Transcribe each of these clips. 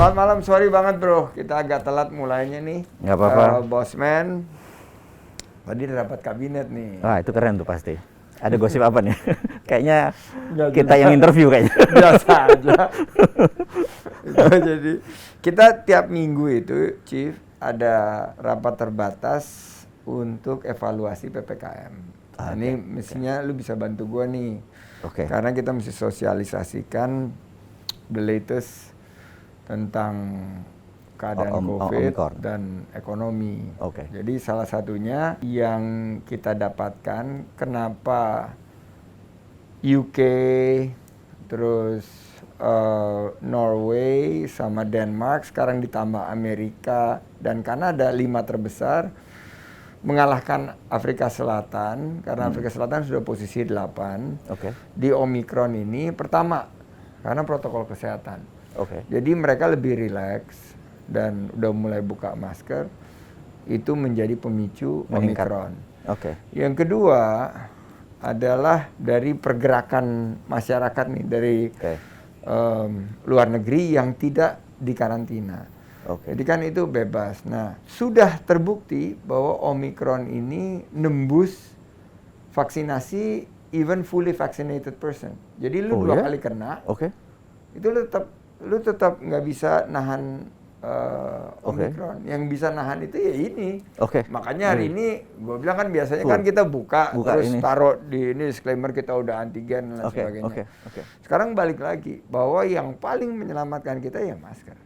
Selamat malam, sorry banget bro, kita agak telat mulainya nih. Nggak apa-apa. Bosman, tadi rapat kabinet nih. Wah, itu keren tuh pasti. Ada gosip apa nih? Kayaknya Nggak kita jelas. yang interview kayaknya. Biasa aja. Jadi kita tiap minggu itu, Chief, ada rapat terbatas untuk evaluasi PPKM. Nah, ini mestinya lu bisa bantu gua nih. Oke. Karena kita mesti sosialisasikan the latest tentang keadaan COVID Omicron dan ekonomi. Oke. Jadi salah satunya yang kita dapatkan kenapa UK, terus Norway sama Denmark, sekarang ditambah Amerika dan Kanada 5 terbesar mengalahkan Afrika Selatan karena Afrika Selatan sudah posisi 8 Oke. di Omicron ini. Pertama karena protokol kesehatan. Oke. Jadi mereka lebih rileks dan udah mulai buka masker, itu menjadi pemicu Meningkat. Omicron. Oke. Yang kedua adalah dari pergerakan masyarakat nih dari Oke. luar negeri yang tidak dikarantina. Oke. Jadi kan itu bebas. Nah, sudah terbukti bahwa Omicron ini nembus vaksinasi even fully vaccinated person. Jadi lu Oh, dua ya? kali kena, Oke. itu lu tetap nggak bisa nahan Oke. Omicron. Yang bisa nahan itu ya ini. Oke. Makanya hari ini gue bilang kan biasanya kan kita buka terus ini. taruh di ini disclaimer kita udah antigen dan Oke. sebagainya. Oke. Sekarang balik lagi bahwa yang paling menyelamatkan kita ya masker.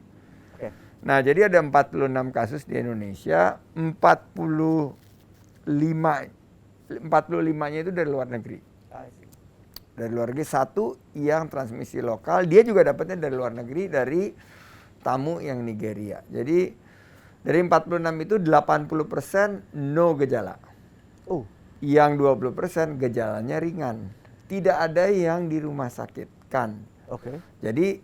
Oke. Nah, jadi ada 46 kasus di Indonesia, 45-nya itu dari luar negeri. Dari luar negeri, satu yang transmisi lokal, dia juga dapatnya dari luar negeri, dari tamu yang Nigeria. Jadi dari 46 itu 80% no gejala. Oh. Yang 20% gejalanya ringan. Tidak ada yang di rumah sakit kan. Oke. Jadi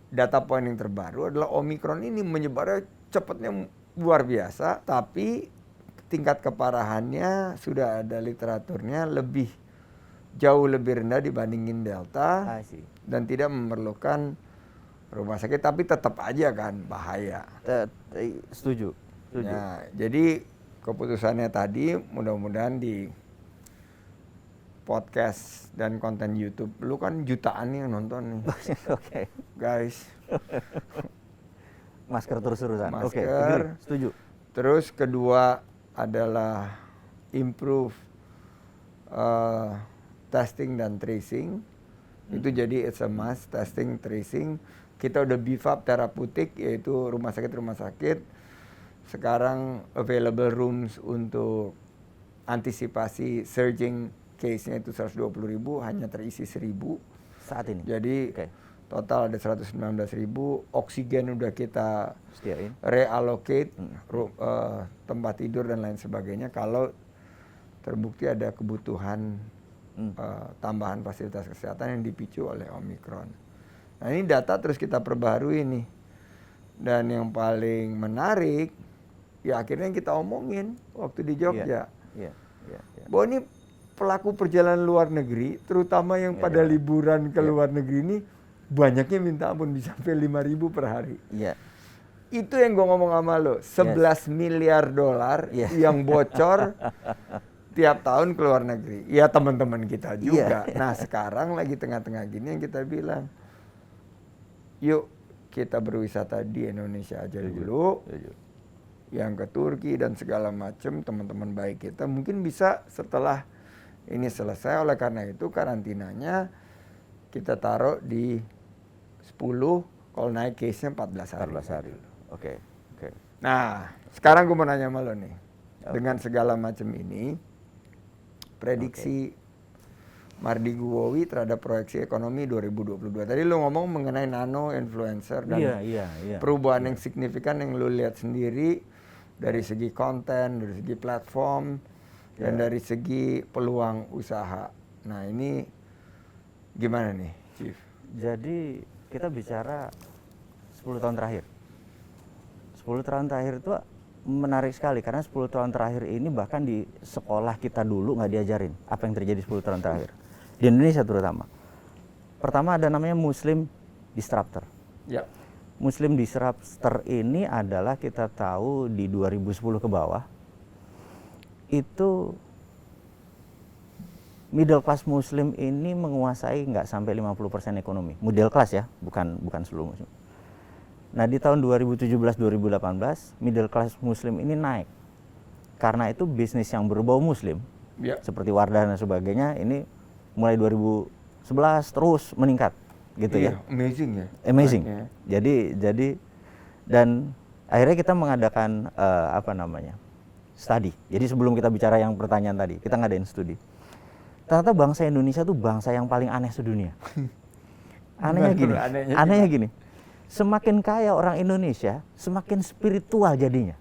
data point yang terbaru adalah Omicron ini menyebarnya cepatnya luar biasa, tapi tingkat keparahannya sudah ada literaturnya jauh lebih rendah dibandingin Delta dan tidak memerlukan rumah sakit, tapi tetap aja kan bahaya. Setuju. Nah, jadi keputusannya tadi mudah-mudahan di podcast dan konten YouTube, lu kan jutaan yang nonton nih. Oke. Guys, Masker terus-terusan. Oke. masker. Setuju. Terus kedua adalah improve testing dan tracing. Itu jadi it's a must, testing, tracing. Kita udah beef up terapeutik, yaitu rumah sakit. Sekarang available rooms untuk antisipasi surging case-nya itu 120.000, hanya terisi 1.000. Saat ini. Jadi total ada 119.000, oksigen udah kita Sediain. reallocate, tempat tidur dan lain sebagainya. Kalau terbukti ada kebutuhan tambahan fasilitas kesehatan yang dipicu oleh Omicron. Nah, ini data terus kita perbaharui nih. Dan yang paling menarik, ya akhirnya kita omongin waktu di Jogja. Iya. Bahwa ini pelaku perjalanan luar negeri, terutama yang pada liburan ke luar negeri ini, banyaknya minta ampun, bisa sampai 5.000 per hari. Iya. Itu yang gue ngomong sama lo, 11 miliar dolar yang bocor tiap tahun ke luar negeri. Ya teman-teman kita juga. Nah sekarang lagi tengah-tengah gini yang kita bilang, yuk kita berwisata di Indonesia aja dulu. Yang ke Turki dan segala macam, teman-teman baik kita mungkin bisa setelah ini selesai. Oleh karena itu karantinanya kita taruh di 10, kalau naik case-nya 14 hari. 14 hari. Oke. Nah, sekarang gue mau nanya sama lo nih. Dengan segala macam ini, prediksi Mardi Guwowi terhadap proyeksi ekonomi 2022. Tadi lo ngomong mengenai nano influencer dan perubahan yang signifikan yang lo lihat sendiri dari segi konten, dari segi platform, dan dari segi peluang usaha. Nah, ini gimana nih, Chief? Jadi kita bicara 10 tahun terakhir. 10 tahun terakhir itu menarik sekali karena 10 tahun terakhir ini bahkan di sekolah kita dulu nggak diajarin apa yang terjadi 10 tahun terakhir. Di Indonesia terutama. Pertama ada namanya Muslim Disruptor. Ya. Muslim disruptor ini adalah kita tahu di 2010 ke bawah itu middle class Muslim ini menguasai nggak sampai 50% ekonomi. Middle class ya, bukan seluruh Muslim. Nah di tahun 2017-2018 middle class Muslim ini naik. Karena itu bisnis yang berbau Muslim seperti Wardah dan sebagainya ini mulai 2011 terus meningkat. Gitu ya. Amazing ya. Amazing. Jadi dan akhirnya kita mengadakan studi. Jadi sebelum kita bicara yang pertanyaan tadi, kita ngadain studi. Ternyata bangsa Indonesia tuh bangsa yang paling aneh sedunia. Anehnya gini. Semakin kaya orang Indonesia, semakin spiritual jadinya.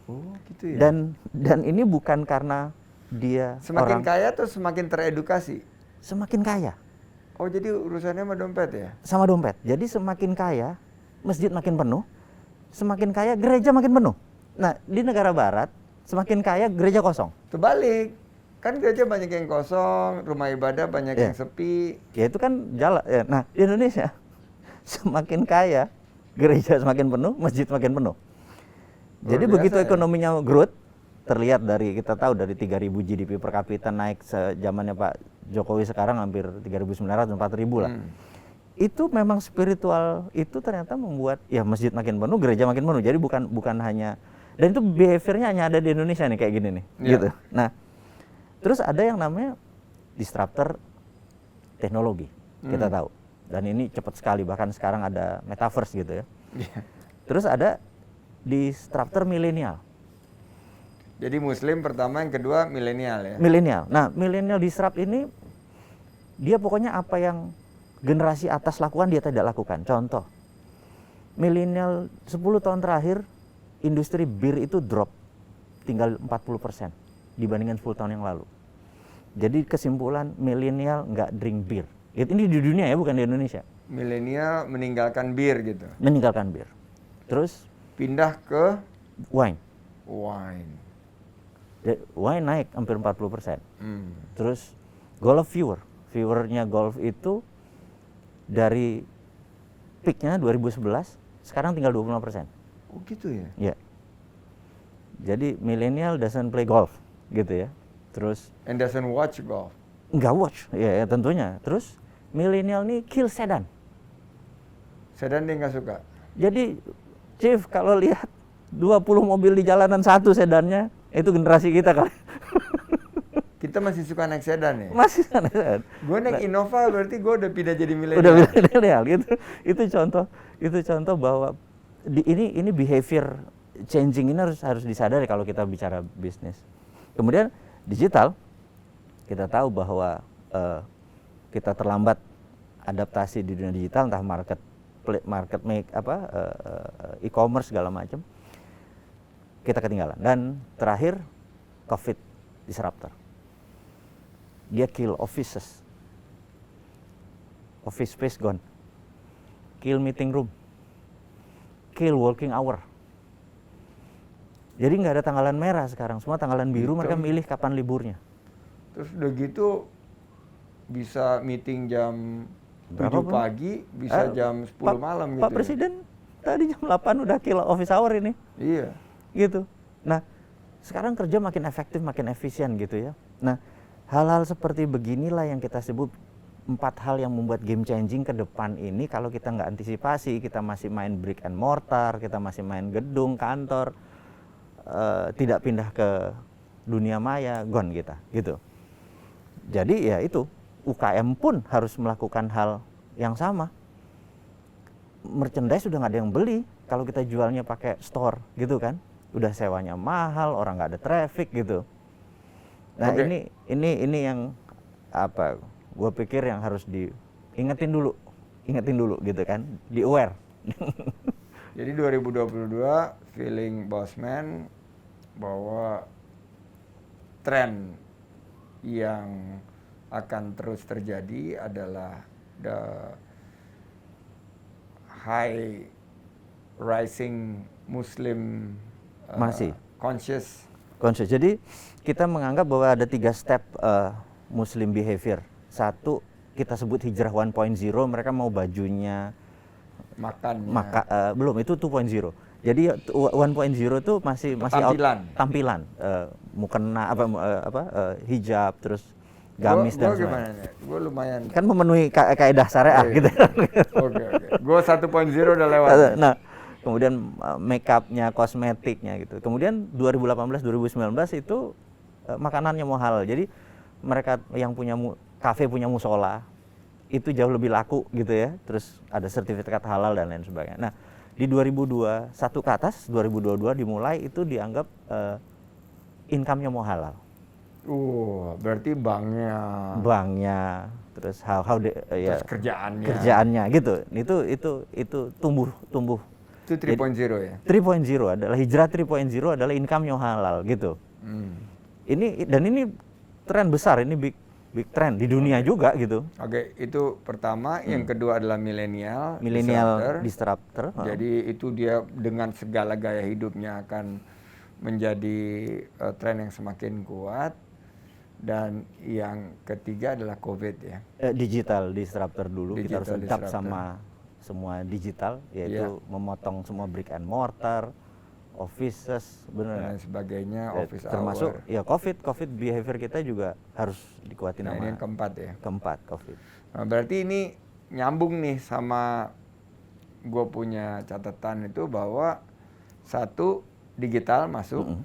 Oh, gitu ya. Dan ini bukan karena dia semakin kaya tuh semakin teredukasi. Semakin kaya. Oh, jadi urusannya sama dompet ya? Sama dompet. Jadi semakin kaya, masjid makin penuh, semakin kaya, gereja makin penuh. Nah, di negara barat, semakin kaya, gereja kosong. Terbalik. Kan gereja banyak yang kosong, rumah ibadah banyak yang sepi. Ya itu kan jalan. Ya. Nah, di Indonesia, semakin kaya, gereja semakin penuh, masjid semakin penuh. Jadi begitu ekonominya growth, terlihat dari, kita tahu dari 3.000 GDP per kapita naik sejamannya Pak Jokowi sekarang hampir 3.900, 4.000 lah. Itu memang spiritual itu ternyata membuat ya masjid makin penuh, gereja makin penuh. Jadi bukan hanya, dan itu behaviornya hanya ada di Indonesia nih kayak gini nih, gitu. Nah, terus ada yang namanya disruptor teknologi, kita tahu. Dan ini cepat sekali, bahkan sekarang ada metaverse gitu ya. Terus ada disruptor milenial. Jadi Muslim pertama, yang kedua milenial ya? Milenial. Nah, milenial disrupt ini, dia pokoknya apa yang generasi atas lakukan, dia tidak lakukan. Contoh, milenial 10 tahun terakhir, industri bir itu drop, tinggal 40% dibandingkan 10 tahun yang lalu. Jadi kesimpulan, milenial nggak drink bir. Ini di dunia ya, bukan di Indonesia. Milenial meninggalkan bir gitu? Meninggalkan bir. Terus? Pindah ke? Wine. Wine naik hampir 40%. Terus golf viewernya golf itu dari peaknya 2011 sekarang tinggal 25%. Oh gitu ya? Ya. Jadi millennial doesn't play golf gitu ya. Terus and doesn't watch golf. Nggak watch, ya tentunya. Terus millennial nih kill sedan. Sedan dia nggak suka. Jadi Chief kalau lihat 20 mobil di jalanan, satu sedannya, itu generasi kita kali. Kita masih suka naik sedan ya? Masih naik sedan. Gue naik Innova berarti gue udah pindah jadi milenial. Udah milenial gitu. Itu contoh bahwa ini behavior changing ini harus disadari kalau kita bicara bisnis. Kemudian digital, kita tahu bahwa kita terlambat adaptasi di dunia digital, entah e-commerce segala macam. Kita ketinggalan. Dan terakhir, COVID disruptor. Dia kill offices. Office space gone. Kill meeting room. Kill working hour. Jadi nggak ada tanggalan merah sekarang. Semua tanggalan biru, mereka milih kapan liburnya. Terus udah gitu, bisa meeting jam 7 pagi, bisa jam 10 malam gitu. Pak Presiden tadi jam 8 udah kill office hour ini. Iya. Gitu. Nah, sekarang kerja makin efektif, makin efisien gitu ya. Nah, hal-hal seperti beginilah yang kita sebut 4 hal yang membuat game changing ke depan ini. Kalau kita nggak antisipasi, kita masih main brick and mortar, kita masih main gedung, kantor, tidak pindah ke dunia maya, gone kita, gitu. Jadi ya itu, UKM pun harus melakukan hal yang sama. Merchandise sudah nggak ada yang beli kalau kita jualnya pakai store, gitu kan? Udah sewanya mahal, orang nggak ada traffic gitu. Nah ini yang apa? Gue pikir yang harus diingetin dulu gitu kan, di aware. Jadi 2022 feeling Bossman bahwa tren yang akan terus terjadi adalah the high rising Muslim conscious. Jadi kita menganggap bahwa ada 3 step Muslim behavior. 1, kita sebut hijrah 1.0, mereka mau bajunya Makannya. Belum, itu 2.0. Jadi 1.0 tuh masih tampilan, mukena hijab, terus gamis dan sebagainya. Gimana nih? Gue lumayan. Kan memenuhi kaidah syariah gitu. Oke. Gue 1.0 udah lewat. Nah, kemudian make up-nya, kosmetiknya gitu. Kemudian 2018 2019 itu makanannya mahal. Jadi mereka yang punya kafe punya musola itu jauh lebih laku gitu ya. Terus ada sertifikat halal dan lain sebagainya. Nah, di 2021 ke atas, 2022 dimulai itu dianggap income-nya mau halal. Berarti banknya, terus terus kerjaannya gitu. Itu tumbuh. Itu 3.0 ya. 3.0 adalah hijrah 3.0 adalah income-nya halal gitu. Ini tren besar, ini big trend di dunia juga gitu. Oke, itu pertama. Yang kedua adalah milenial disruptor. Jadi itu dia dengan segala gaya hidupnya akan menjadi tren yang semakin kuat. Dan yang ketiga adalah COVID ya. Digital disruptor dulu, kita harus adapt sama semua digital, yaitu memotong semua brick and mortar, offices, dan sebagainya, office termasuk hour. Ya COVID behavior kita juga harus dikuatin sama. Ini yang keempat ya. Keempat, COVID. Nah, berarti ini nyambung nih sama gue punya catatan itu bahwa satu, digital masuk.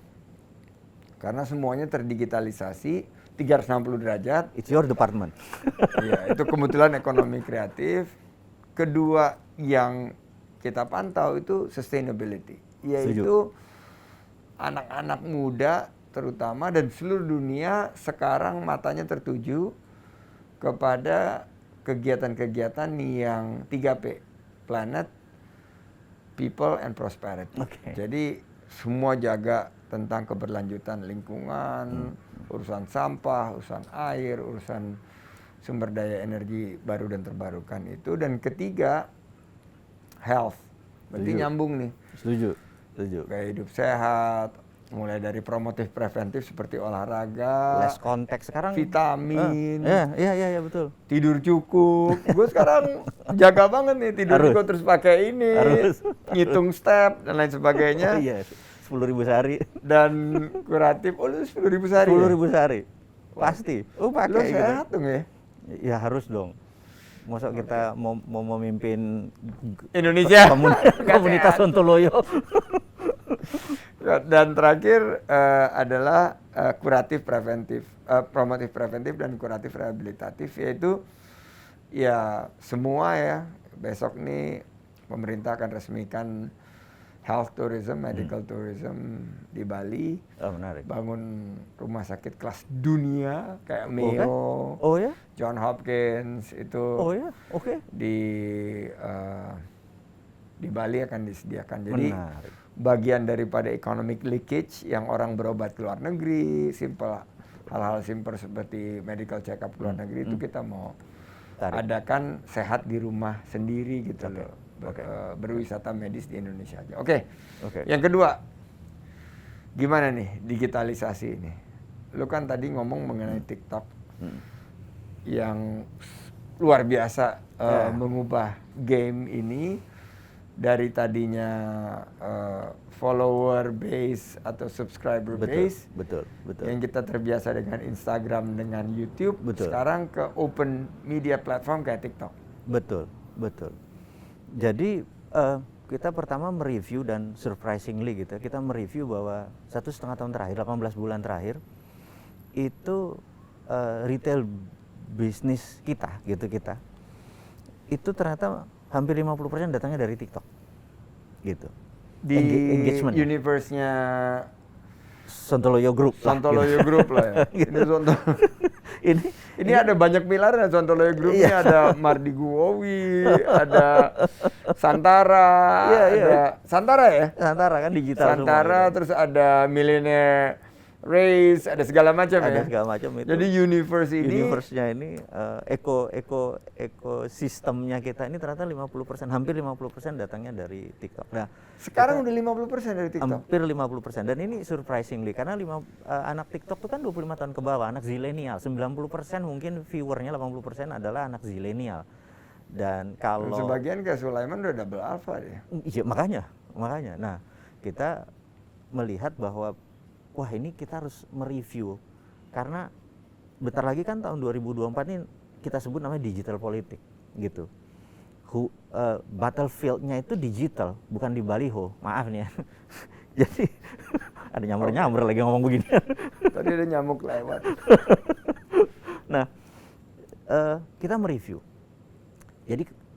Karena semuanya terdigitalisasi 360 derajat. It's your department. Iya, itu kebetulan ekonomi kreatif. Kedua yang kita pantau itu sustainability, yaitu anak-anak muda terutama dan seluruh dunia sekarang matanya tertuju kepada kegiatan-kegiatan yang 3P, planet, people, and prosperity. Jadi semua jaga tentang keberlanjutan lingkungan, urusan sampah, urusan air, urusan sumber daya energi baru dan terbarukan itu. Dan ketiga, health. Berarti nyambung nih. Setuju. Gaya hidup sehat, mulai dari promotif preventif seperti olahraga, less konteks sekarang, vitamin, iya betul, tidur cukup. Gue sekarang jaga banget nih tidur cukup, terus pakai ini, ngitung step dan lain sebagainya. 10.000 sehari. Dan kuratif, lu 10.000 sehari? 10.000 sehari, pasti. Pakai lu sehat dong ya? Ya harus dong. Masa kita mau memimpin Indonesia, komunitas Sontoloyo. Dan terakhir adalah kuratif preventif, promotif preventif dan kuratif rehabilitatif, yaitu ya semua ya. Besok nih pemerintah akan resmikan health tourism, medical tourism di Bali. Menarik. Bangun rumah sakit kelas dunia kayak Mayo, John Hopkins itu. Di Bali akan disediakan. Jadi bagian daripada economic leakage yang orang berobat ke luar negeri, hal-hal simpel seperti medical check up ke luar negeri itu kita mau adakan sehat di rumah sendiri gitu loh. Berwisata medis di Indonesia aja. Yang kedua, gimana nih digitalisasi ini? Lu kan tadi ngomong mengenai TikTok yang luar biasa mengubah game ini dari tadinya follower base atau subscriber base. Betul. Yang kita terbiasa dengan Instagram, dengan YouTube, sekarang ke open media platform kayak TikTok. Betul. Jadi kita pertama mereview dan surprisingly gitu, kita mereview bahwa 1,5 tahun terakhir, 18 bulan terakhir itu retail bisnis kita itu ternyata hampir 50% datangnya dari TikTok gitu. Di engagement universe-nya Sontoloyo Group lah ya. Ini ada banyak pilarnya Sontoloyo Group. Ini ada Mardi Guowi, ada Santara, ada Santara ya? Santara kan digital Santara semua, terus ada Millionaire Race, ada segala macam ya. Ada segala macam itu. Jadi universe-nya ini ekosistemnya kita ini ternyata 50%, hampir 50% datangnya dari TikTok. Nah, sekarang udah 50% dari TikTok. Hampir 50%. Dan ini surprisingly karena anak TikTok itu kan 25 tahun ke bawah, anak zilenial. 90% mungkin viewernya 80% adalah anak zilenial. Dan Dan kalau sebagian kayak Sulaiman udah double alpha dia. iya, makanya. Nah, kita melihat bahwa wah ini kita harus mereview karena bentar lagi kan tahun 2024 ini kita sebut namanya digital politik gitu. Battlefield-nya itu digital, bukan di baliho. Maaf nih ya. Jadi ada nyamber-nyamber lagi ngomong begini. Tadi ada nyamuk lewat. Nah, kita mereview.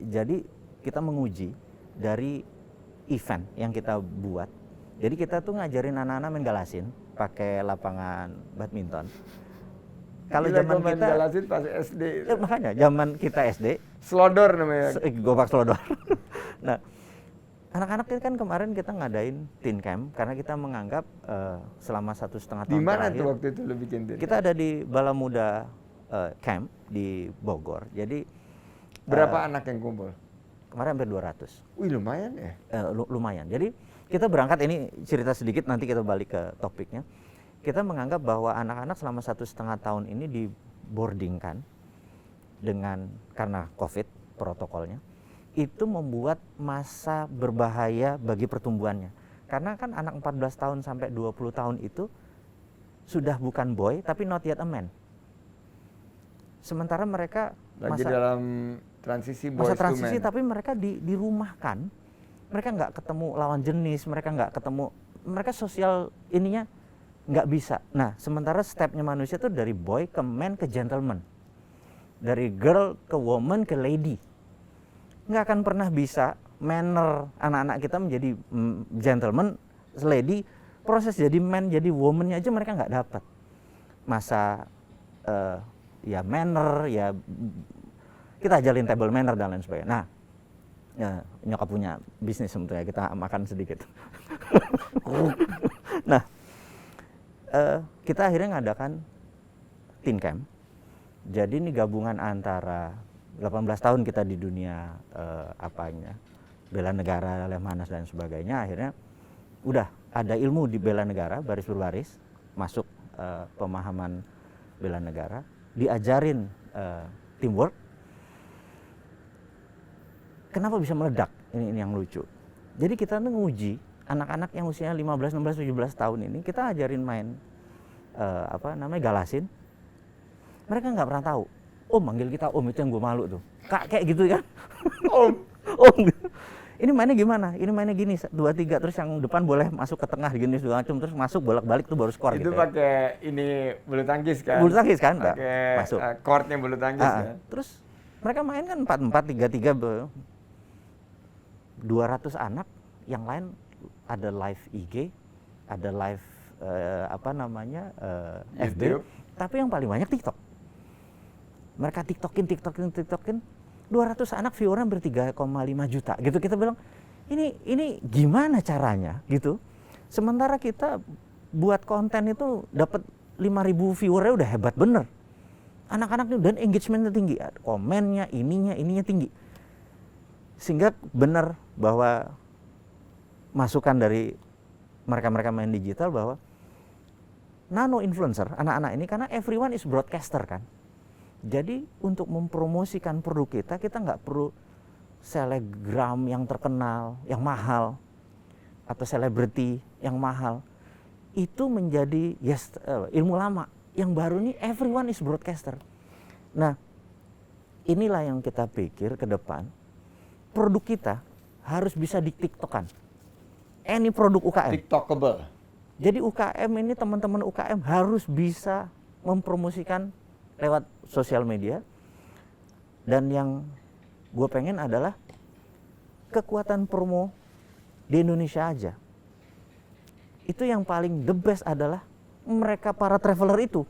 Jadi kita menguji dari event yang kita buat. Jadi kita tuh ngajarin anak-anak main galasin pakai lapangan badminton. Kalau zaman main kita galasin pas SD. makanya zaman kita SD Slodor namanya. gobak selodor. Nah, anak-anak itu kan kemarin kita ngadain teen camp karena kita menganggap selama 1,5 tahun Di mana terakhir tuh waktu itu lo bikin tin? kita ada di Bala Muda Camp di Bogor. Jadi Berapa anak yang kumpul? kemarin hampir 200. Wih lumayan ya. Lumayan. Jadi kita berangkat, ini cerita sedikit nanti kita balik ke topiknya. Kita menganggap bahwa anak-anak selama 1,5 tahun ini diboardingkan karena COVID protokolnya, itu membuat masa berbahaya bagi pertumbuhannya. Karena kan anak 14 tahun sampai 20 tahun itu sudah bukan boy tapi not yet a man. Sementara mereka Lagi dalam transisi boys masa to transisi men. tapi mereka dirumahkan. Mereka nggak ketemu lawan jenis, mereka sosial ininya nggak bisa. Nah, sementara stepnya manusia tuh dari boy ke man ke gentleman, dari girl ke woman ke lady. Nggak akan pernah bisa manner anak-anak kita menjadi gentleman, lady. Proses jadi man, jadi womannya aja mereka nggak dapat. Masa ya manner, ya kita ajarin table manner dan lain sebagainya. Nah, ya, nyokap punya bisnis sebetulnya, kita makan sedikit. Nah, kita akhirnya ngadakan teen camp. Jadi ini gabungan antara 18 tahun kita di dunia bela negara, Lemhanas dan sebagainya. Akhirnya udah ada ilmu di bela negara, baris berbaris, masuk pemahaman bela negara, diajarin teamwork. Kenapa bisa meledak? Ini yang lucu. Jadi kita nguji anak-anak yang usianya 15, 16, 17 tahun ini, kita ajarin main galasin. Mereka nggak pernah tahu. Om, manggil kita om, itu yang gue malu tuh. Kak, kayak gitu kan. Om. Ini mainnya gimana? Ini mainnya gini, 2, 3, terus yang depan boleh masuk ke tengah gini segala macam, terus masuk bolak-balik tuh baru skor Itu gitu. pakai ini bulu tangkis kan? Bulu tangkis kan, Mbak? Pakai Masuk. Courtnya bulu tangkis kan? Terus mereka main kan 4-4, 3-3, 200 anak, yang lain ada live IG, ada live FB, tapi yang paling banyak TikTok. Mereka TikTokin, 200 anak viewernya hampir 3,5 juta gitu. Kita bilang, ini gimana caranya gitu. Sementara kita buat konten itu dapat 5.000 viewernya udah hebat bener. Anak-anaknya dan engagementnya tinggi, komennya, ininya tinggi. Sehingga benar bahwa masukan dari mereka-mereka main digital bahwa nano influencer, anak-anak ini, karena everyone is broadcaster kan. Jadi untuk mempromosikan produk kita nggak perlu selebgram yang terkenal, yang mahal, atau selebriti yang mahal. Itu menjadi ilmu lama. Yang baru ini everyone is broadcaster. Nah, inilah yang kita pikir ke depan. Produk kita harus bisa di TikTokan. Any produk UKM. TikTokable. Jadi UKM ini, teman-teman UKM harus bisa mempromosikan lewat sosial media. Dan yang gue pengen adalah kekuatan promo di Indonesia aja. Itu yang paling the best adalah mereka para traveler itu.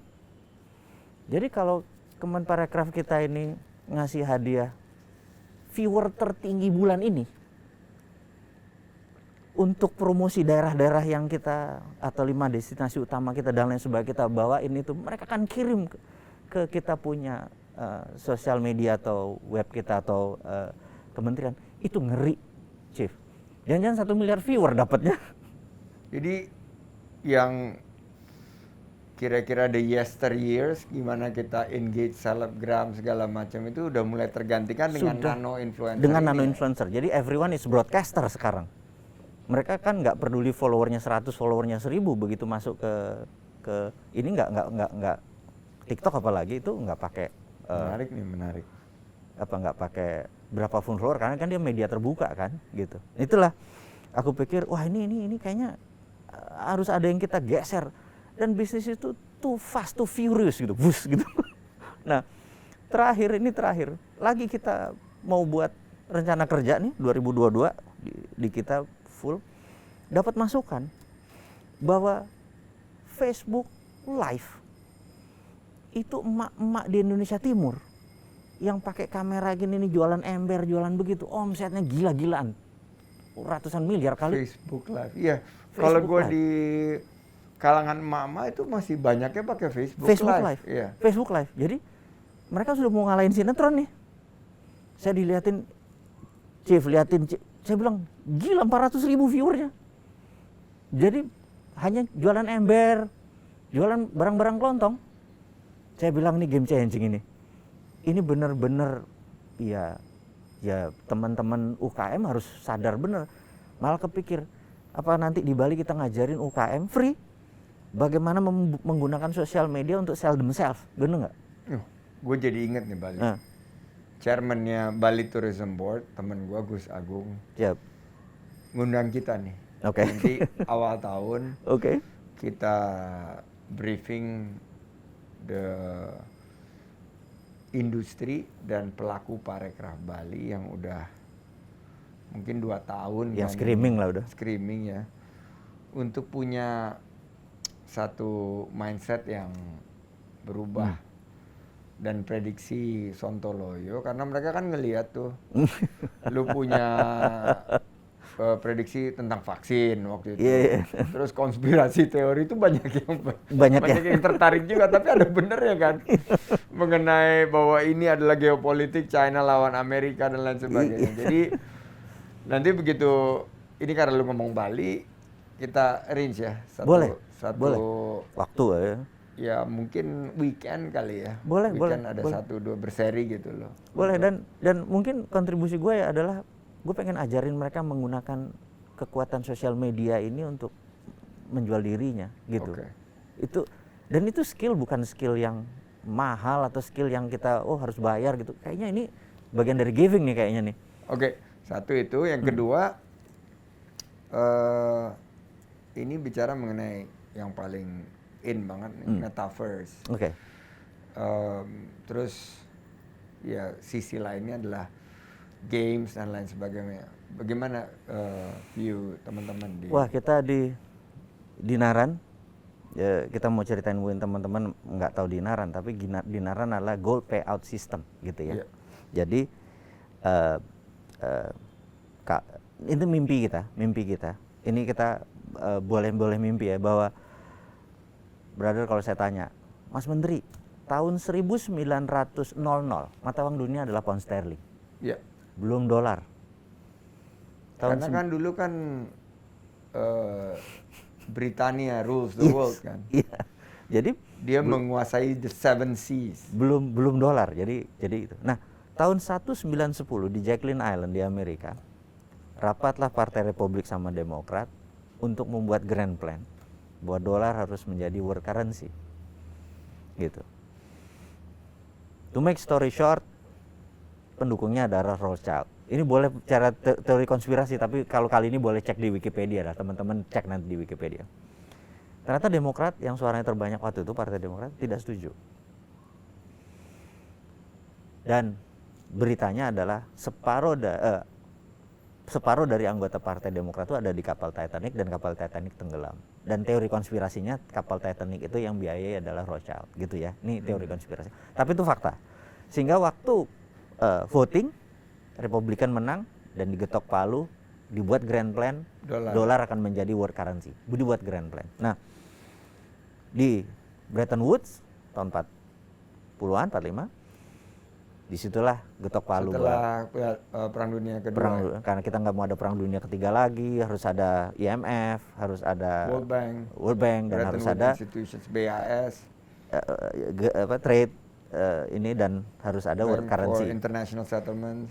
Jadi kalau Kemenparekraf kita ini ngasih hadiah viewer tertinggi bulan ini untuk promosi daerah-daerah yang kita, atau 5 destinasi utama kita dan lain sebagainya kita bawain itu, mereka akan kirim ke kita punya sosial media atau web kita atau kementerian. Itu ngeri, Chief. Jangan-jangan 1 miliar viewer dapatnya. Jadi yang kira-kira the yesteryears gimana kita engage selebgram segala macam itu udah mulai tergantikan dengan Sudah. nano influencer. Dengan ini nano ya? influencer. Jadi everyone is broadcaster sekarang. Mereka kan nggak peduli followernya 100, followernya 1000 begitu masuk ke ini nggak TikTok apalagi itu nggak pakai Menarik nih, menarik. nggak pakai berapapun follower karena kan dia media terbuka kan gitu. Itulah aku pikir wah ini kayaknya harus ada yang kita geser dan bisnis itu too fast, too furious gitu, bus gitu. Nah terakhir lagi kita mau buat rencana kerja nih 2022 di kita full dapat masukan bahwa Facebook Live itu emak-emak di Indonesia Timur yang pakai kamera gini nih jualan ember, jualan begitu, omsetnya gila-gilaan, ratusan miliar kali. Facebook Live, iya. Facebook Kalau gue Live. di kalangan emak-emak itu masih banyaknya pakai Facebook Live. Iya. Facebook Live. Jadi mereka sudah mau ngalahin sinetron nih. Saya diliatin, liatin, saya bilang gila 400.000 viewernya. Jadi hanya jualan ember, jualan barang-barang kelontong. Saya bilang ini game changing ini. Ini benar-benar ya teman-teman UKM harus sadar benar. Malah kepikir apa nanti di Bali kita ngajarin UKM free bagaimana menggunakan sosial media untuk sell themselves, bener nggak? Gue jadi inget nih Bali. Chairman-nya Bali Tourism Board, temen gue Gus Agung, ngundang kita nih. Oke. Nanti awal tahun Oke. kita briefing the industri dan pelaku parekraf Bali yang udah mungkin 2 tahun Yang kan, screaming lah udah. Screaming ya. Untuk punya satu mindset yang berubah dan prediksi Sontoloyo karena mereka kan ngelihat tuh lu punya prediksi tentang vaksin waktu itu. Yeah. Terus konspirasi teori itu banyak Banyak yang tertarik juga, tapi ada bener ya kan mengenai bahwa ini adalah geopolitik China lawan Amerika dan lain sebagainya. Jadi nanti begitu ini karena lu ngomong Bali, kita arrange ya satu Boleh. Waktu ya. Ya mungkin weekend kali ya. Boleh. Ada 1-2 berseri gitu loh. Boleh dan mungkin kontribusi gue ya adalah gue pengen ajarin mereka menggunakan kekuatan sosial media ini untuk menjual dirinya gitu. Itu skill bukan skill yang mahal atau skill yang kita harus bayar gitu. Kayaknya ini bagian dari giving nih kayaknya nih. Oke, satu itu, yang kedua ini bicara mengenai yang paling in banget nih, metaverse. Oke. Terus ya sisi lainnya adalah games dan lain sebagainya. Bagaimana view teman-teman di? Wah, kita di Dinaran. Ya, kita mau ceritain mungkin teman-teman nggak tahu Dinaran, tapi Dinaran adalah gold payout system gitu ya. Yeah. Jadi itu mimpi kita. Ini kita boleh mimpi ya bahwa brother kalau saya tanya, Mas Menteri, tahun 1900 mata uang dunia adalah pound sterling. Yeah. Belum dolar. Karena kan dulu kan Britania rules the world kan. Iya. Jadi dia menguasai the 7 seas. Belum dolar. Jadi itu. Nah, tahun 1910 di Jacqueline Island di Amerika, rapatlah Partai Republik sama Demokrat untuk membuat grand plan bahwa dolar harus menjadi world currency. Gitu. To make story short, pendukungnya adalah Rothschild. Ini boleh cara teori konspirasi, tapi kalau kali ini boleh cek di Wikipedia lah, teman-teman cek nanti di Wikipedia. Ternyata Demokrat yang suaranya terbanyak waktu itu, Partai Demokrat, tidak setuju. Dan beritanya adalah separuh dari anggota Partai Demokrat itu ada di kapal Titanic dan kapal Titanic tenggelam. Dan teori konspirasinya kapal Titanic itu yang biayai adalah Rothschild, gitu ya. Ini teori konspirasi. Tapi itu fakta. Sehingga waktu voting Republikan menang dan digetok palu, dibuat grand plan, dolar akan menjadi world currency. Dibuat grand plan. Nah, di Bretton Woods tahun 40-an, 45, Disitulah getok palu setelah Perang Dunia Kedua. karena kita nggak mau ada perang dunia ketiga lagi, harus ada IMF, harus ada World Bank dan harus ada institutions BAS, trade ini, dan harus ada world currency. International Settlement.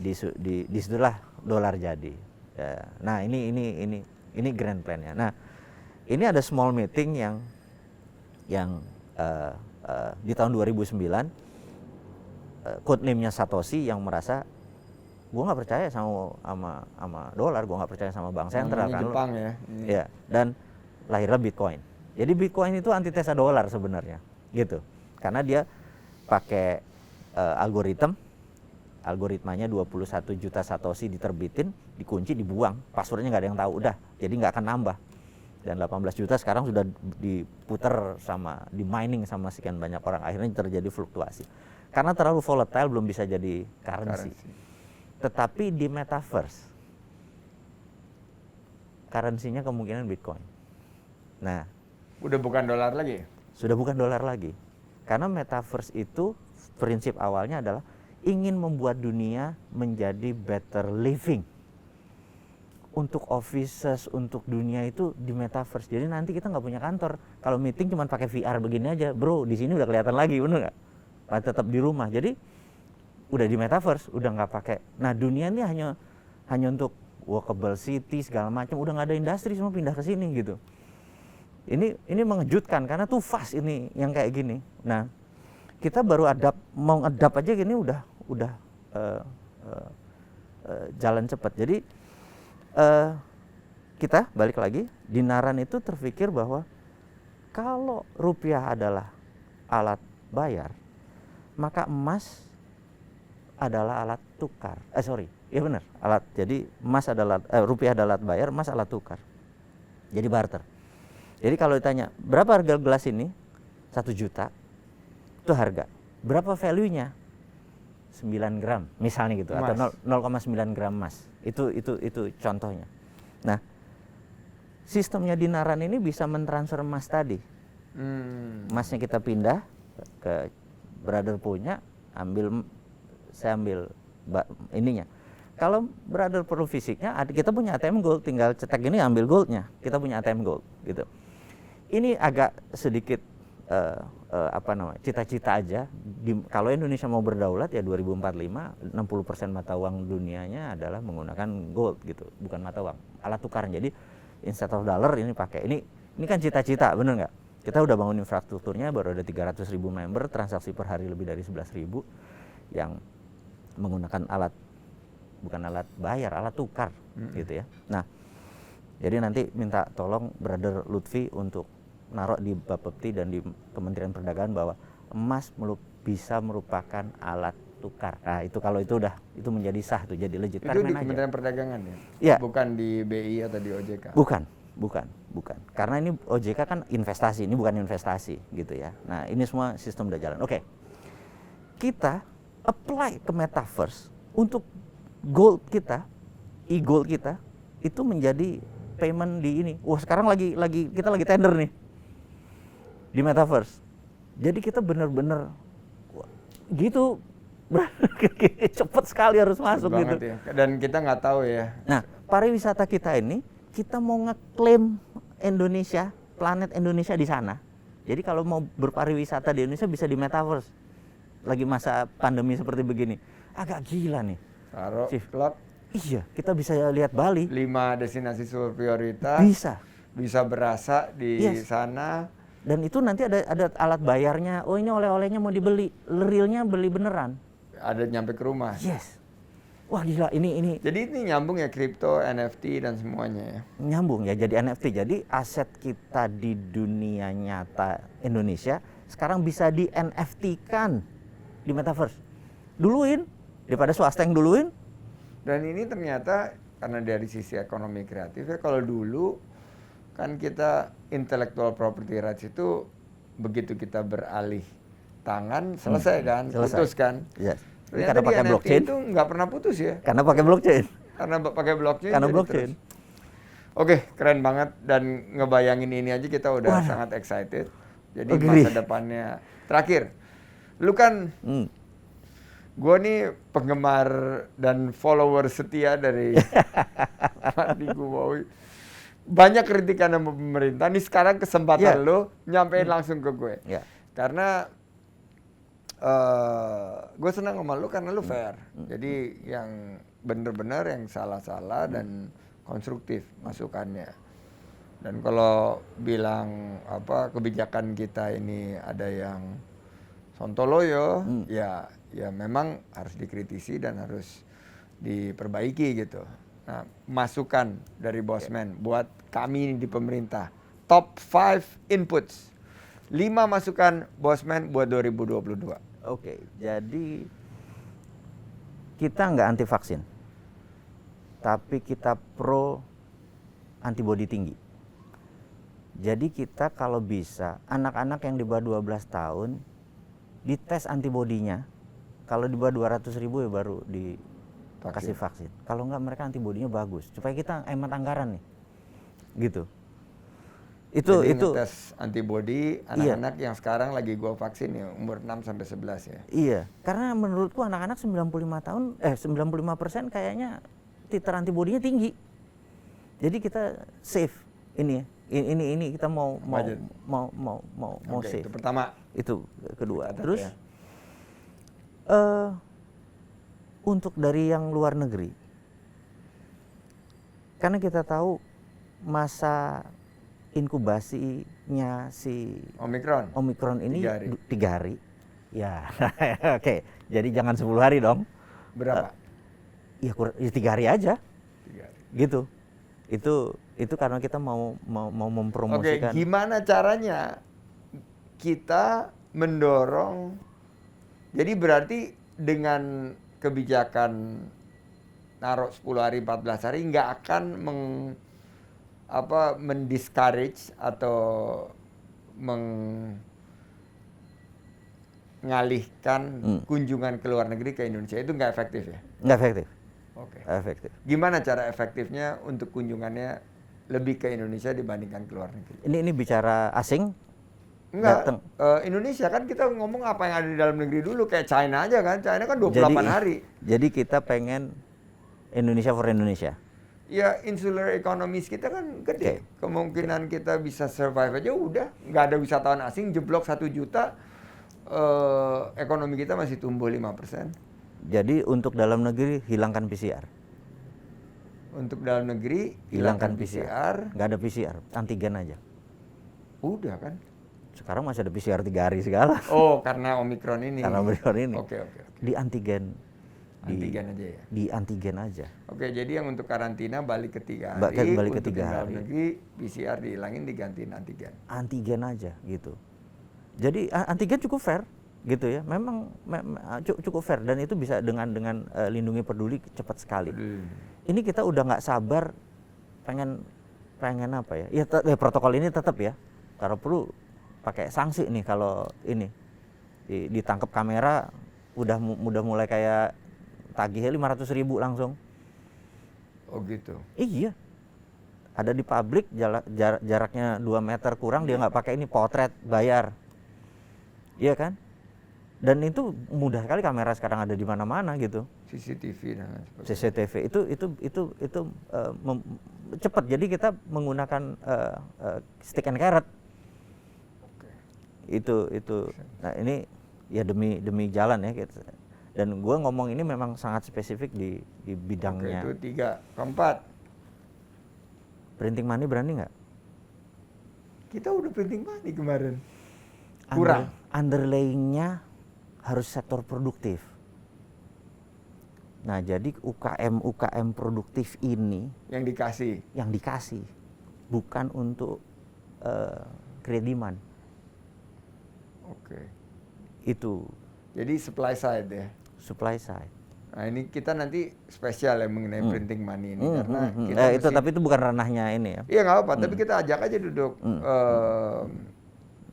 Disitulah dolar jadi. Ya. Nah ini grand plan-nya. Nah ini ada small meeting yang di tahun 2009. Code name-nya Satoshi yang merasa gue nggak percaya sama dolar, gue nggak percaya sama bank sentral kan. Jepang ya. Ya, dan lahirlah Bitcoin. Jadi Bitcoin itu antitesa dolar sebenarnya, gitu. Karena dia pakai algoritmanya 21 juta Satoshi diterbitin, dikunci, dibuang, passwordnya nggak ada yang tahu, udah, jadi nggak akan nambah. Dan 18 juta sekarang sudah diputer di mining sama sekian banyak orang, akhirnya terjadi fluktuasi. Karena terlalu volatile belum bisa jadi currency. Tetapi di metaverse, currency-nya kemungkinan Bitcoin. Nah, udah bukan dolar lagi? Sudah bukan dolar lagi. Karena metaverse itu prinsip awalnya adalah ingin membuat dunia menjadi better living. Untuk offices, untuk dunia itu di metaverse. Jadi nanti kita nggak punya kantor. Kalau meeting cuma pakai VR begini aja, bro. Di sini udah kelihatan lagi, bener nggak? Tetap di rumah. Jadi udah di metaverse, udah nggak pakai. Nah dunia ini hanya untuk walkable city segala macam. Udah nggak ada industri, semua pindah ke sini gitu. Ini mengejutkan karena tuh fast ini yang kayak gini. Nah kita baru mau adapt aja gini udah jalan cepat. Jadi kita balik lagi, di Naran itu terpikir bahwa kalau rupiah adalah alat bayar, maka emas adalah alat tukar. Iya benar, alat. Jadi emas adalah rupiah adalah alat bayar, emas alat tukar. Jadi barter. Jadi kalau ditanya berapa harga gelas ini, 1 juta, itu harga. Berapa value-nya? 9 gram misalnya gitu, emas. atau 0,9 gram emas. Itu contohnya. Nah, sistemnya di Naran ini bisa mentransfer emas tadi. Emasnya kita pindah ke brother punya, saya ambil ininya. Kalau brother perlu fisiknya, kita punya ATM Gold, tinggal cetak ini ambil goldnya. Kita punya ATM Gold gitu. Ini agak sedikit cita-cita aja. Kalau Indonesia mau berdaulat ya 2045, 60% mata uang dunianya adalah menggunakan gold gitu, bukan mata uang, alat tukar. Jadi instead of dollar ini pakai ini kan cita-cita, bener nggak? Kita udah bangun infrastrukturnya, baru ada 300.000 member, transaksi per hari lebih dari 11.000 yang menggunakan bukan alat bayar, alat tukar gitu ya. Nah, jadi nanti minta tolong Brother Lutfi untuk naruh di Bapepti dan di Kementerian Perdagangan bahwa emas bisa merupakan alat tukar. Nah, itu kalau itu menjadi sah tuh, jadi legit. Itu di Kementerian Perdagangan ya? Ya. Bukan di BI atau di OJK? Bukan. Karena ini OJK kan investasi, ini bukan investasi gitu ya. Nah, ini semua sistem udah jalan. Oke. Kita apply ke metaverse untuk gold kita, e-gold kita itu menjadi payment di ini. Wah, sekarang kita lagi tender nih di metaverse. Jadi kita bener-bener gitu cepet sekali harus masuk gitu. Ya. Dan kita nggak tahu ya. Nah, pariwisata kita ini, kita mau ngeklaim Indonesia, planet Indonesia di sana. Jadi kalau mau berpariwisata di Indonesia bisa di metaverse. Lagi masa pandemi seperti begini, agak gila nih. Taruh klub. Iya, kita bisa lihat Bali. 5 destinasi super prioritas. Bisa berasa di sana. Dan itu nanti ada alat bayarnya. Oh, ini oleh-olehnya mau dibeli, realnya beli beneran. Ada nyampe ke rumah. Yes. Wah gila, ini. Jadi ini nyambung ya, kripto, NFT dan semuanya ya. Nyambung ya, jadi NFT. Jadi aset kita di dunia nyata Indonesia sekarang bisa di NFT-kan di metaverse. Duluin daripada swasta yang duluin. Dan ini ternyata karena dari sisi ekonomi kreatif ya, kalau dulu kan kita intellectual property rights itu begitu kita beralih tangan selesai kan, putus kan. Yes. Ternyata karena pakai blockchain itu nggak pernah putus ya. Karena pakai blockchain. Karena pakai blockchain. Karena blockchain. Oke, keren banget, dan ngebayangin ini aja kita udah sangat excited. Jadi masa depannya. Terakhir, lu kan Gue nih penggemar dan follower setia dari Pak Jokowi. Banyak kritikan sama pemerintah. Nih sekarang kesempatan lo nyampein langsung ke gue. Karena gue senang sama lo karena lo fair. Jadi yang bener-bener, yang salah-salah dan konstruktif masukannya. Dan kalau bilang kebijakan kita ini ada yang sontoloyo, ya memang harus dikritisi dan harus diperbaiki gitu. Nah, masukan dari Bosman buat kami di pemerintah. Top 5 inputs. 5 masukan Bosman buat 2022. Oke, jadi kita nggak anti vaksin. Tapi kita pro antibodi tinggi. Jadi kita kalau bisa, anak-anak yang di bawah 12 tahun dites antibodinya. Kalau di bawah 200.000 ya baru dikasih vaksin. Kalau enggak mereka antibodinya bagus. Supaya kita hemat anggaran nih. Gitu. Jadi ngetes antibodi anak-anak yang sekarang lagi gua vaksin ya, umur 6 sampai 11 ya. Iya, karena menurutku anak-anak 95% kayaknya titer antibodinya tinggi. Jadi kita safe ini ya. Ini kita mau safe. Itu pertama. Itu kedua. Terus untuk dari yang luar negeri, karena kita tahu masa inkubasinya si Omikron ini 3 hari. Ya, oke. Jadi jangan 10 hari dong. Berapa? Ya 3 hari aja. 3 hari. Gitu. Itu karena kita mau mempromosikan. Oke, gimana caranya kita mendorong? Jadi berarti dengan kebijakan naruh 10 hari, 14 hari nggak akan mendiscourage atau mengalihkan kunjungan ke luar negeri ke Indonesia. Itu nggak efektif ya? Nggak efektif. Oke. Efektif. Gimana cara efektifnya untuk kunjungannya lebih ke Indonesia dibandingkan ke luar negeri? Ini bicara asing? Enggak, Indonesia kan kita ngomong apa yang ada di dalam negeri dulu, kayak China aja kan, China kan 28 hari. Jadi kita pengen Indonesia for Indonesia. Ya, insular economies kita kan gede. Kemungkinan kita bisa survive aja udah, nggak ada wisatawan asing, jeblok 1 juta, ekonomi kita masih tumbuh 5%. Jadi untuk dalam negeri hilangkan PCR. Untuk dalam negeri hilangkan PCR. Nggak ada PCR, antigen aja. Udah kan? Sekarang masih ada PCR 3 hari segala. Oh, karena Omikron ini. Karena Omikron ini. Oke. Di antigen. Antigen aja ya? Di antigen aja. Oke, jadi yang untuk karantina balik ke 3 hari. Balik ke 3 hari. Untuk dalam negeri PCR dihilangin, digantiin antigen. Antigen aja gitu. Jadi antigen cukup fair gitu ya. Memang cukup fair dan itu bisa dengan Lindungi Peduli cepat sekali. Ini kita udah nggak sabar pengen apa ya? Ya protokol ini tetap ya. Kalau perlu pakai sanksi nih kalau ini ditangkap kamera udah mulai kayak tagihnya 500.000 langsung. Oh gitu. Iya. Ada di pabrik jaraknya 2 meter kurang dia nggak pakai ini potret bayar. Iya kan? Dan itu mudah sekali, kamera sekarang ada di mana-mana gitu. CCTV dan CCTV itu cepat. Jadi kita menggunakan stick and carrot. Itu nah ini ya demi jalan ya gitu. Dan gue ngomong ini memang sangat spesifik di bidangnya. Oke, itu 3. Keempat, printing money berani nggak? Kita udah printing money kemarin. Kurang. Underlayingnya harus sektor produktif. Nah jadi UKM produktif ini yang dikasih bukan untuk krediman. Oke. Itu. Jadi supply side ya. Supply side. Nah ini kita nanti spesial ya mengenai printing money ini karena kita tapi itu bukan ranahnya ini ya. Iya nggak apa, tapi kita ajak aja duduk.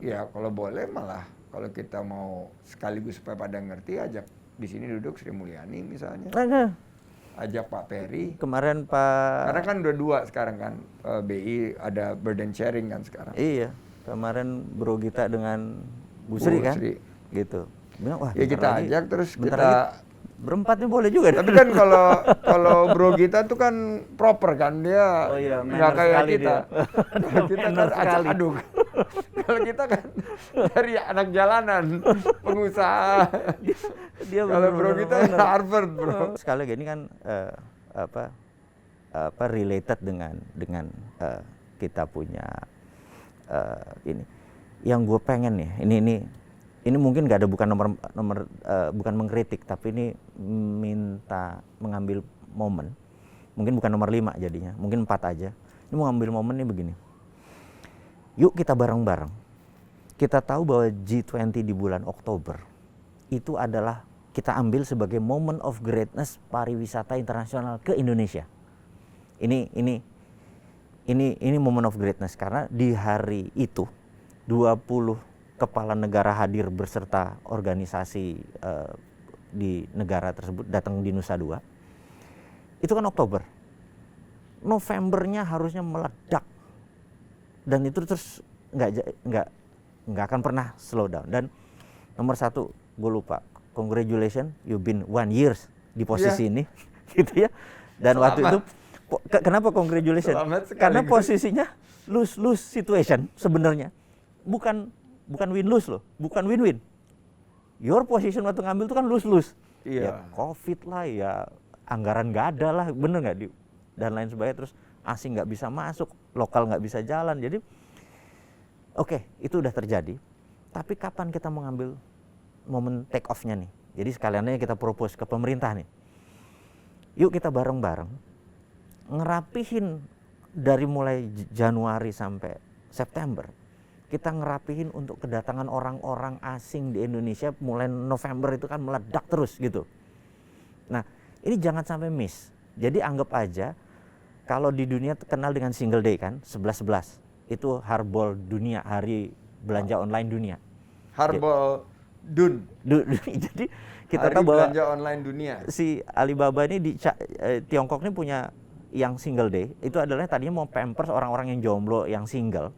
Ya kalau boleh malah kalau kita mau sekaligus supaya pada ngerti, ajak di sini duduk Sri Mulyani misalnya. Ajak Pak Peri. Kemarin Pak. Karena kan udah 2 sekarang kan, BI ada burden sharing kan sekarang. Iya. Kemarin Bro Gita dengan Bu Sri kan. Gitu. Bilang, wah, ya kita ajak terus kita Berempat nih boleh juga. Tapi kan kalau bro kita tuh kan proper kan, dia nggak kayak kita. Kalau kita kan acak aduk. Kalau kita kan dari anak jalanan, pengusaha. Kalau bro kita Harvard bro. Sekali lagi ini kan related dengan kita punya ini. Yang gue pengen nih, ini mungkin nggak ada, bukan mengkritik, tapi ini minta mengambil momen. Mungkin bukan nomor 5 jadinya, mungkin 4 aja. Ini mau ngambil momen nih begini. Yuk kita bareng-bareng. Kita tahu bahwa G20 di bulan Oktober itu adalah kita ambil sebagai moment of greatness pariwisata internasional ke Indonesia. Ini moment of greatness karena di hari itu 20 kepala negara hadir berserta organisasi di negara tersebut datang di Nusa Dua. Itu kan Oktober. Novembernya harusnya meledak. Dan itu terus nggak akan pernah slow down. Dan nomor 1, gue lupa. Congratulations, you've been 1 year di posisi ini, gitu ya. Dan selamat. Waktu itu, kenapa congratulations? Karena posisinya lose situation sebenarnya. Bukan win-lose loh, bukan win-win. Your position waktu ngambil itu kan lose-lose. Iya. Ya COVID lah, ya anggaran nggak ada lah, bener nggak? Dan lain sebagainya, terus asing nggak bisa masuk, lokal nggak bisa jalan. Jadi, oke, itu udah terjadi. Tapi kapan kita mengambil momen take off-nya nih? Jadi sekaliannya kita propose ke pemerintah nih. Yuk kita bareng-bareng ngerapihin dari mulai Januari sampai September. Kita ngerapihin untuk kedatangan orang-orang asing di Indonesia mulai November itu kan meledak terus gitu. Nah, ini jangan sampai miss. Jadi anggap aja kalau di dunia terkenal dengan single day kan, 11.11. Itu Harbol dunia, hari belanja online dunia. Harbol Dun. Jadi kita hari tahu bahwa belanja online dunia. Si Alibaba ini di Tiongkok ini punya yang single day. Itu adalah tadinya mau pampers orang-orang yang jomblo, yang single.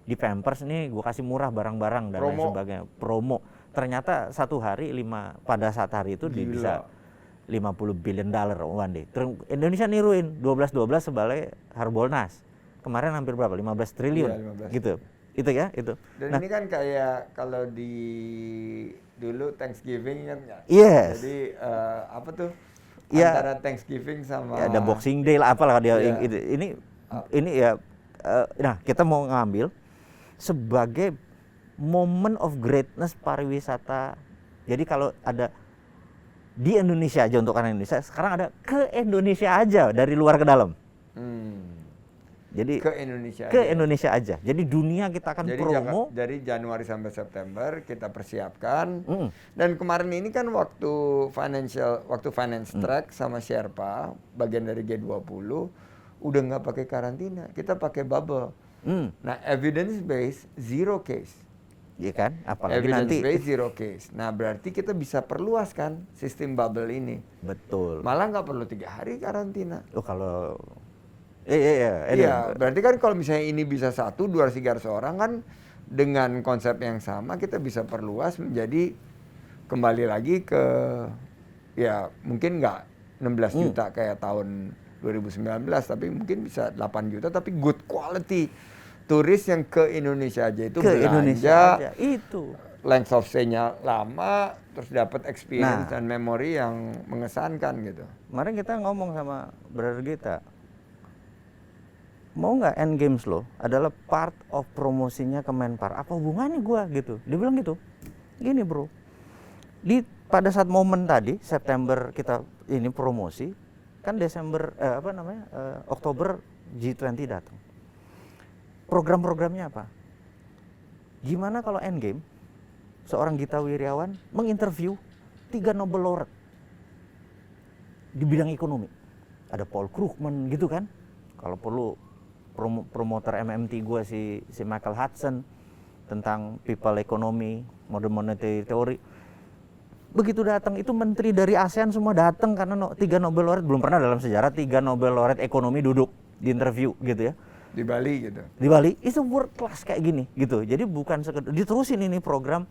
Di Pampers nih gue kasih murah barang-barang dan lain sebagainya, promo. Ternyata satu hari pada saat hari itu dia bisa $50 billion one day. Indonesia niruin 12-12 sebagai Harbolnas. Kemarin hampir berapa? 15 triliun. Iya, 15. Gitu. Itu ya, itu. Dan ini kan kayak kalau dulu Thanksgiving kan ya. Yes. Jadi apa tuh? Ya, antara Thanksgiving sama ya, ada Boxing Day lah apalah dia ini ya. Nah, kita mau ngambil sebagai moment of greatness pariwisata. Jadi kalau ada di Indonesia aja, untuk anak Indonesia, sekarang ada ke Indonesia aja, dari luar ke dalam. Jadi ke Indonesia aja. Jadi dunia kita akan promo. Dari Januari sampai September kita persiapkan. Dan kemarin ini kan waktu finance track sama Sherpa, bagian dari G20, udah nggak pakai karantina, kita pakai bubble. Nah, evidence based zero case. Iya kan? Apalagi evidence nanti based zero case. Nah, berarti kita bisa perluas kan sistem bubble ini. Betul. Malah nggak perlu 3 hari karantina. Oh, kalau iya, berarti kan kalau misalnya ini bisa 100-200 orang kan dengan konsep yang sama kita bisa perluas menjadi kembali lagi ke ya mungkin nggak 16 juta kayak tahun 2019, tapi mungkin bisa 8 juta tapi good quality turis yang ke Indonesia aja itu belanja itu length of stay-nya lama, terus dapat experience dan memori yang mengesankan gitu. Kemarin kita ngomong sama brother kita, mau nggak end games lo adalah part of promosinya Kemenpar? Apa hubungannya gua gitu? Dia bilang gitu. Gini bro, pada saat momen tadi September kita ini promosi, kan Desember Oktober G20 datang. Program-programnya apa? Gimana kalau end game seorang Gita Wirjawan menginterview 3 Nobel laureate di bidang ekonomi? Ada Paul Krugman gitu kan? Kalau perlu promotor MMT gue si Michael Hudson tentang people economy, modern monetary theory. Begitu datang itu menteri dari ASEAN semua datang karena 3 Nobel laureate, belum pernah dalam sejarah 3 Nobel laureate ekonomi duduk di interview gitu ya. Di Bali gitu. Di Bali itu world class kayak gini gitu. Jadi bukan sekedar diterusin ini program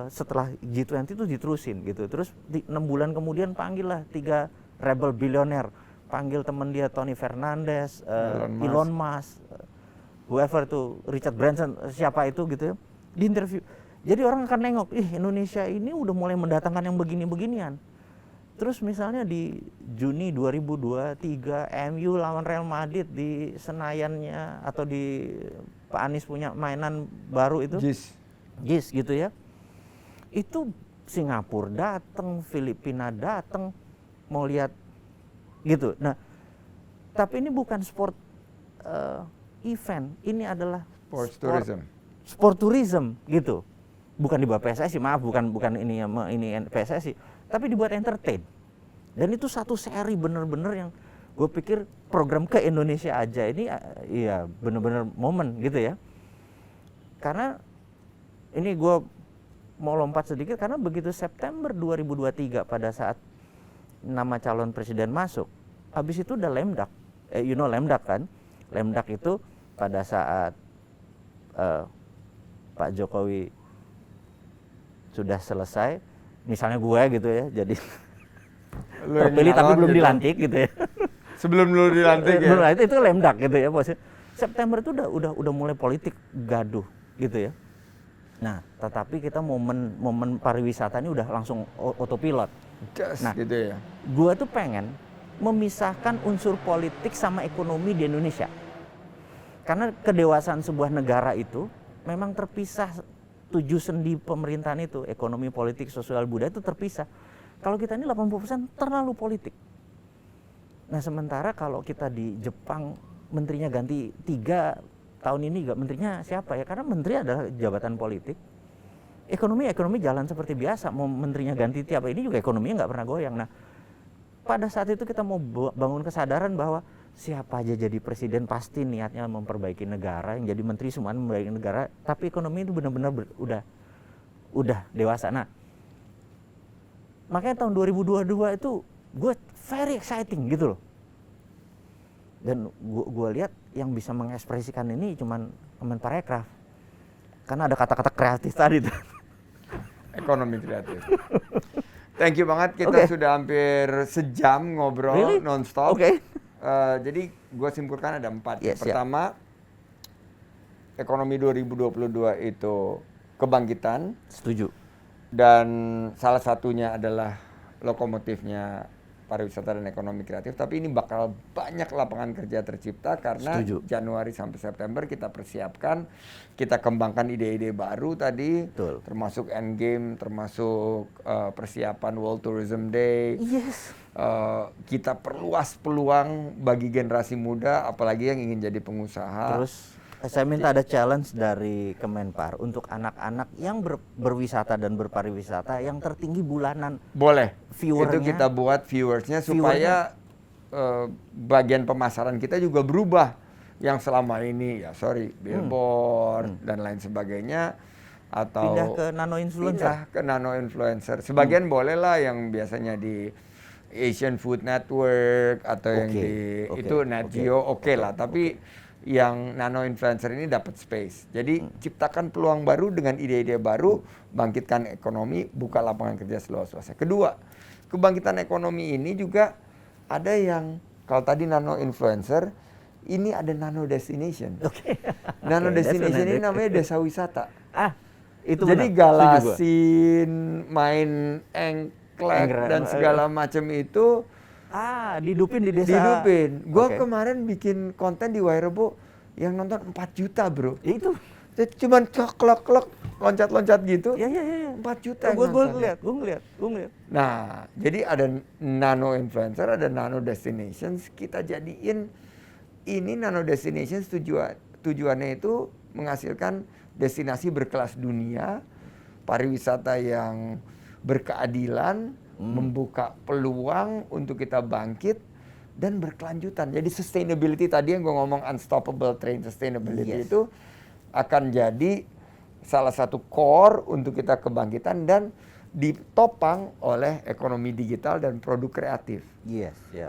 setelah G20 itu diterusin gitu. Terus 6 bulan kemudian panggil lah 3 rebel billionaire, panggil teman dia Tony Fernandez, Elon Musk, whoever tuh, Richard Branson, siapa itu gitu ya, di interview. Jadi orang akan nengok, Indonesia ini udah mulai mendatangkan yang begini-beginian. Terus misalnya di Juni 2023 MU lawan Real Madrid di Senayannya atau di Pak Anies punya mainan baru itu, GIS gitu ya. Itu Singapura datang, Filipina datang mau lihat gitu. Nah, tapi ini bukan sport event, ini adalah sport tourism gitu. Bukan dibuat PSSI, maaf, bukan ini PSSI, tapi dibuat entertain. Dan itu satu seri bener-bener yang gue pikir program ke Indonesia aja ini ya bener-bener momen gitu ya. Karena ini gue mau lompat sedikit, karena begitu September 2023 pada saat nama calon presiden masuk, habis itu udah Lemdak. Lemdak kan? Lemdak itu pada saat Pak Jokowi sudah selesai, misalnya gue gitu ya, jadi terpilih tapi belum gitu. Dilantik gitu ya. Sebelum lu dilantik ya. Itu Lemdak gitu ya, posisi. September itu udah mulai politik gaduh gitu ya. Nah, tetapi kita momen pariwisata ini udah langsung autopilot. Nah, gitu ya. Gua tuh pengen memisahkan unsur politik sama ekonomi di Indonesia. Karena kedewasaan sebuah negara itu memang terpisah, 7 sendi pemerintahan itu, ekonomi, politik, sosial, budaya itu terpisah. Kalau kita ini 80% terlalu politik. Nah, sementara kalau kita di Jepang menterinya ganti 3 tahun ini, menterinya siapa ya? Karena menteri adalah jabatan politik. Ekonomi jalan seperti biasa. Mau menterinya ganti tiap ini juga ekonominya nggak pernah goyang. Nah, pada saat itu kita mau bangun kesadaran bahwa siapa aja jadi presiden pasti niatnya memperbaiki negara, yang jadi menteri semuanya memperbaiki negara, tapi ekonomi itu benar-benar udah dewasa. Nah, makanya tahun 2022 itu gue very exciting gitu loh. Dan gue lihat yang bisa mengekspresikan ini cuman Kemenparekraf. Karena ada kata-kata kreatif tadi tuh. Ekonomi kreatif. Thank you banget, kita sudah hampir sejam ngobrol nonstop. Jadi gue simpulkan ada 4. Pertama, ekonomi 2022 itu kebangkitan. Setuju. Dan salah satunya adalah lokomotifnya pariwisata dan ekonomi kreatif. Tapi ini bakal banyak lapangan kerja tercipta karena Januari sampai September kita persiapkan, kita kembangkan ide-ide baru tadi. Betul. Termasuk Endgame, termasuk persiapan World Tourism Day. Kita perluas peluang bagi generasi muda, apalagi yang ingin jadi pengusaha. Terus saya minta ada challenge dari Kemenpar untuk anak-anak yang berwisata dan berpariwisata yang tertinggi bulanan. Boleh. Viewernya. Itu kita buat viewersnya supaya bagian pemasaran kita juga berubah. Yang selama ini billboard dan lain sebagainya, atau pindah ke nano influencer. Sebagian boleh lah yang biasanya di Asian Food Network atau yang di itu Net Geo lah, tapi yang nano influencer ini dapat space. Jadi ciptakan peluang baru dengan ide-ide baru, bangkitkan ekonomi, buka lapangan kerja seluas-luasnya. Kedua, kebangkitan ekonomi ini juga ada yang kalau tadi nano influencer, ini ada nano destination. Nano destination ini namanya desa wisata. Itu jadi benar. Galasin, main engklek dan segala macam itu dihidupin di desa. Dihidupin. Gua kemarin bikin konten di Wairebo yang nonton 4 juta, bro. Itu cuman klok-klok loncat-loncat gitu. Iya. 4 juta. Gue ngeliat. Nah, jadi ada nano influencer, ada nano destinations. Kita jadiin ini nano destinations tujuannya itu menghasilkan destinasi berkelas dunia, pariwisata yang berkeadilan, membuka peluang untuk kita bangkit dan berkelanjutan. Jadi sustainability tadi yang gue ngomong, unstoppable train sustainability itu akan jadi salah satu core untuk kita kebangkitan dan ditopang oleh ekonomi digital dan produk kreatif.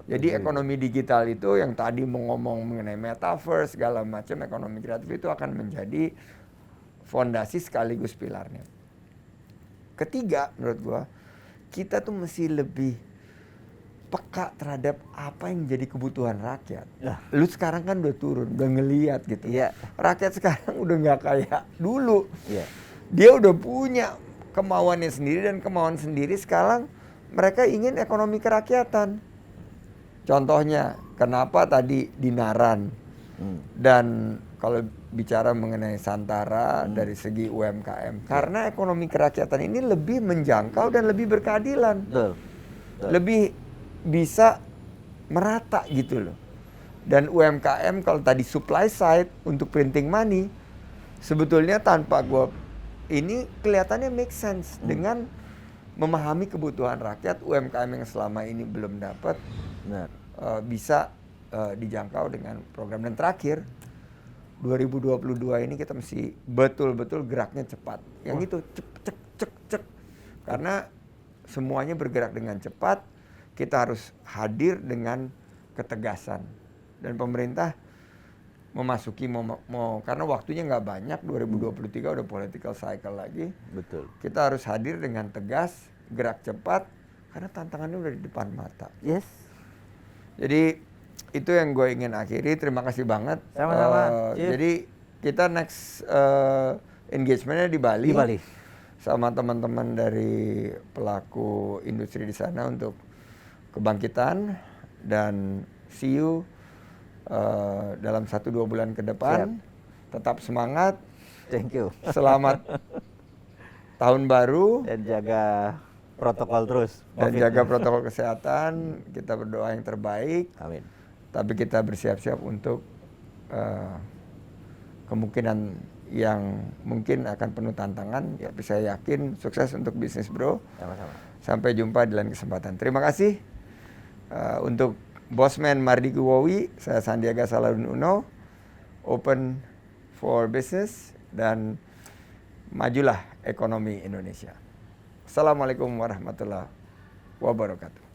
Jadi ekonomi digital itu yang tadi mau ngomong mengenai metaverse segala macam, ekonomi kreatif itu akan menjadi fondasi sekaligus pilarnya. ketiga menurut gua, kita tuh mesti lebih peka terhadap apa yang jadi kebutuhan rakyat. Lu sekarang kan udah turun, udah ngeliat gitu. Iya. Rakyat sekarang udah nggak kayak dulu. Iya. Dia udah punya kemauannya sendiri, dan kemauan sendiri sekarang mereka ingin ekonomi kerakyatan. Contohnya, kenapa tadi di Naran, dan kalau bicara mengenai Santara dari segi UMKM, karena ekonomi kerakyatan ini lebih menjangkau dan lebih berkeadilan. Betul. Lebih bisa merata gitu loh. Dan UMKM kalau tadi supply side untuk printing money, sebetulnya tanpa gua ini kelihatannya make sense dengan memahami kebutuhan rakyat. UMKM yang selama ini belum dapat bisa dijangkau dengan program. Dan terakhir 2022 ini kita mesti betul-betul geraknya cepat. Yang itu cek. Karena semuanya bergerak dengan cepat. Kita harus hadir dengan ketegasan, dan pemerintah memasuki mau karena waktunya nggak banyak, 2023 udah political cycle lagi. Betul. Kita harus hadir dengan tegas, gerak cepat, karena tantangannya udah di depan mata. Yes. Jadi itu yang gue ingin akhiri. Terima kasih banget. Sama-sama. Jadi kita next engagementnya di Bali. Di Bali. Sama teman-teman dari pelaku industri di sana untuk kebangkitan, dan see you dalam 1-2 bulan ke depan. Tetap semangat. Thank you. Selamat tahun baru. Dan jaga protokol terus. Dan jaga protokol kesehatan. Kita berdoa yang terbaik. Amin. Tapi kita bersiap-siap untuk kemungkinan yang mungkin akan penuh tantangan. Tapi saya yakin sukses untuk Bisnis Bro. Sama-sama. Sampai jumpa di lain kesempatan. Terima kasih. Untuk Bosman Mardiki Wowi, saya Sandiaga Salahuddin Uno, open for business, dan majulah ekonomi Indonesia. Assalamualaikum warahmatullahi wabarakatuh.